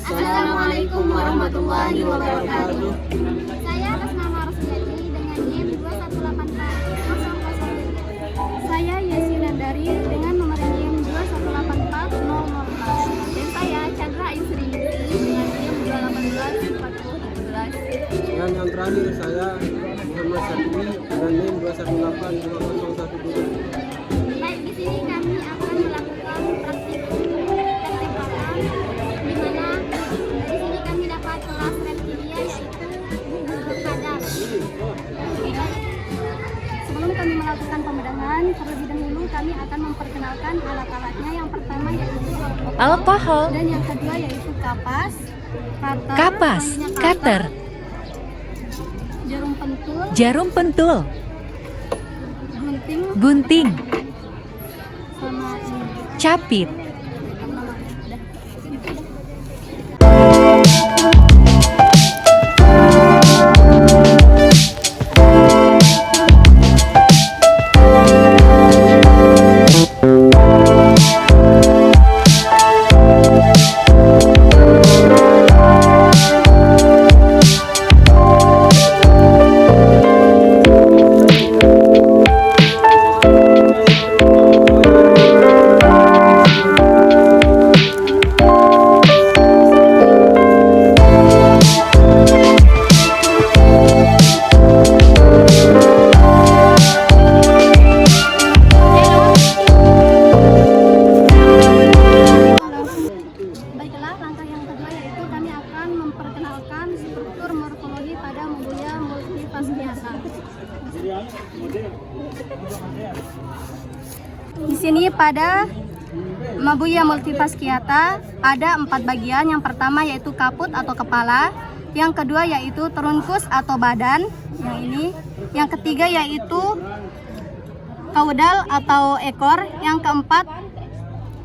Assalamualaikum warahmatullahi wabarakatuh. Saya atas nama Rosdiani dengan NIM 2184000. Saya Yesi Nandari dengan nomor NIM 2184004. Dan saya Chandra Ayu Sriningsi dengan NIM 2184017. Dan yang terakhir saya Muhammad Sadri dengan NIM 2185012. Baik, di sini kami akan melakukan praktik kesempatan di mana di sini kami dapat kelas reptilia yaitu kadal. Sebelum kami melakukan pembedahan, terlebih dahulu kami akan memperkenalkan alat-alatnya. Yang pertama yaitu Alkohol, dan yang kedua yaitu kapas, kapas, cutter, jarum pentul, jarum pentul, gunting, gunting, sama ini. capit. Baiklah, langkah yang kedua yaitu kami akan memperkenalkan struktur morfologi pada Mabuya multifasciata. Di sini pada Mabuya multifasciata ada 4 bagian. Yang pertama yaitu kaput atau kepala, yang kedua yaitu trunkus atau badan, yang ini. Yang ketiga yaitu kaudal atau ekor, yang keempat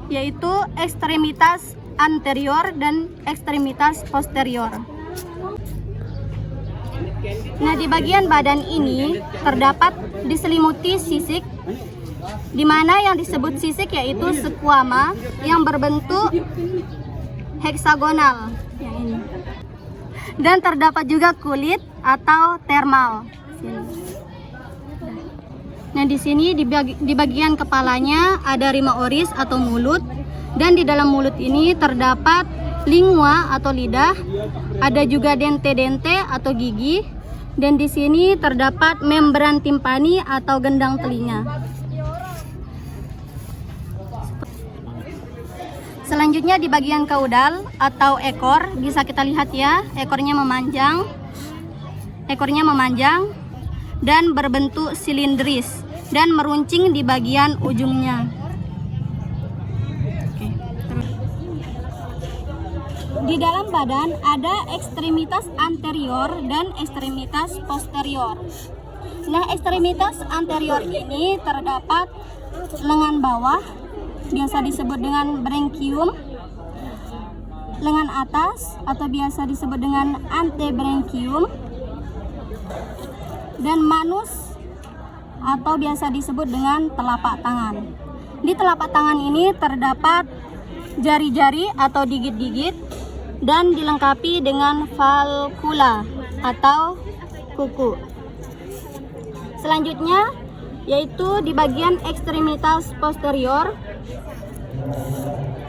yaitu ekstremitas anterior dan ekstremitas posterior. Nah, di bagian badan ini terdapat diselimuti sisik, di mana yang disebut sisik yaitu squama yang berbentuk heksagonal, yang ini. Dan terdapat juga kulit atau thermal. Nah, di sini di bagian kepalanya ada rima oris atau mulut, dan di dalam mulut ini terdapat lingua atau lidah, ada juga dente-dente atau gigi, dan di sini terdapat membran timpani atau gendang telinga. Selanjutnya di bagian kaudal atau ekor, bisa kita lihat ya, ekornya memanjang dan berbentuk silindris dan meruncing di bagian ujungnya. Di dalam badan ada ekstremitas anterior dan ekstremitas posterior. Nah, ekstremitas anterior ini terdapat lengan bawah, biasa disebut dengan branchium, lengan atas atau biasa disebut dengan antebranchium, dan manus atau biasa disebut dengan telapak tangan. Di telapak tangan ini terdapat jari-jari atau digit-digit dan dilengkapi dengan valvula atau kuku. Selanjutnya yaitu di bagian ekstremitas posterior,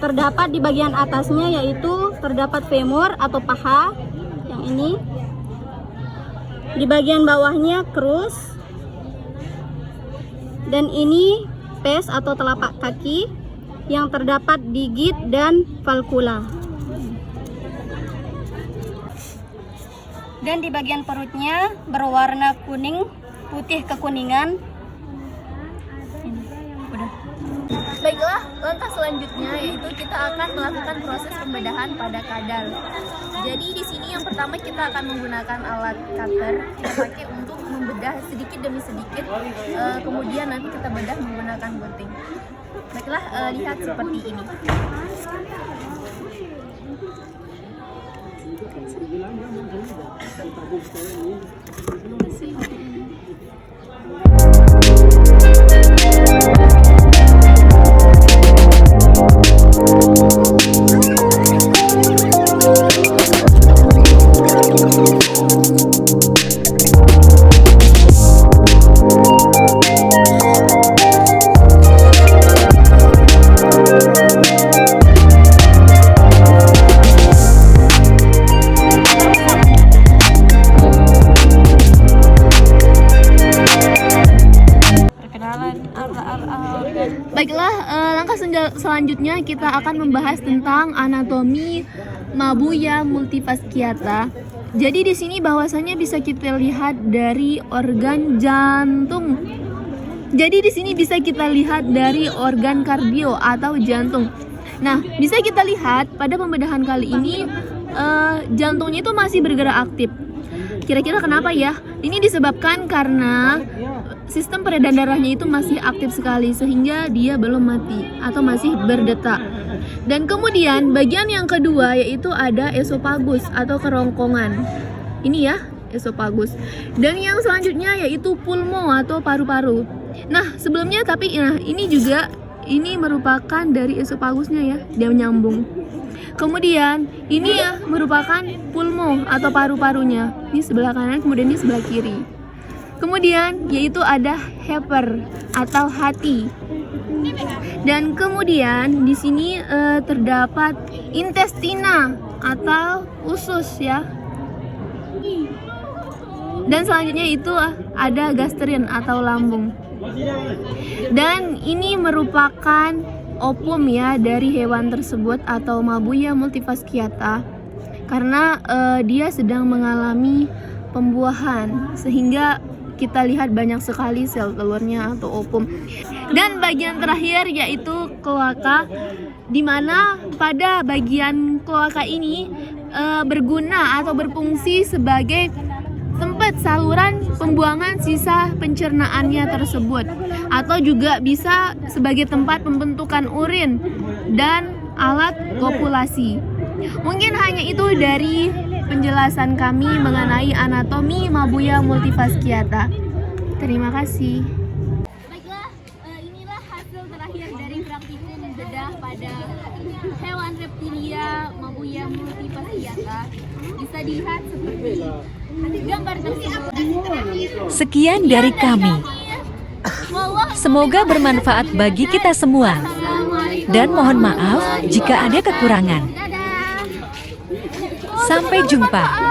terdapat di bagian atasnya yaitu terdapat femur atau paha, yang ini. Di bagian bawahnya crus, dan ini pes atau telapak kaki yang terdapat digit dan valvula. Dan di bagian perutnya berwarna kuning, putih kekuningan. Baiklah, langkah selanjutnya yaitu kita akan melakukan proses pembedahan pada kadal. Jadi di sini yang pertama kita akan menggunakan alat cutter, kita pakai untuk membedah sedikit demi sedikit, kemudian nanti kita bedah menggunakan gunting. Baiklah, lihat seperti ini. kita akan membahas tentang anatomi Mabuya multifasciata. Jadi di sini bahwasannya bisa kita lihat dari organ jantung. Jadi di sini bisa kita lihat dari organ kardio atau jantung. Nah, bisa kita lihat pada pembedahan kali ini jantungnya itu masih bergerak aktif. Kira-kira kenapa ya? Ini disebabkan karena sistem peredaran darahnya itu masih aktif sekali sehingga dia belum mati atau masih berdetak. Dan kemudian bagian yang kedua yaitu ada esofagus atau kerongkongan. Ini ya, esofagus. Dan yang selanjutnya yaitu pulmo atau paru-paru. Nah, sebelumnya ini merupakan dari esofagusnya ya, dia menyambung. Kemudian ini ya merupakan pulmo atau paru-parunya. Ini sebelah kanan, kemudian ini sebelah kiri. Kemudian yaitu ada heper atau hati. Dan kemudian di sini terdapat intestina atau usus ya. Dan selanjutnya itu ada gastrin atau lambung. Dan ini merupakan opum ya dari hewan tersebut atau Mabuya multifasciata karena dia sedang mengalami pembuahan sehingga kita lihat banyak sekali sel telurnya atau opum. Dan bagian terakhir yaitu kloaka, di mana pada bagian kloaka ini berguna atau berfungsi sebagai tempat saluran pembuangan sisa pencernaannya tersebut, atau juga bisa sebagai tempat pembentukan urin dan alat kopulasi. Mungkin hanya itu dari penjelasan kami mengenai anatomi Mabuya multifasciata. Terima kasih. Baiklah, inilah hasil terakhir dari praktikum bedah pada hewan reptilia Mabuya multifasciata. Bisa dilihat seperti gambar tersebut. Sekian dari kami. Semoga bermanfaat bagi kita semua. Dan mohon maaf jika ada kekurangan. Sampai jumpa.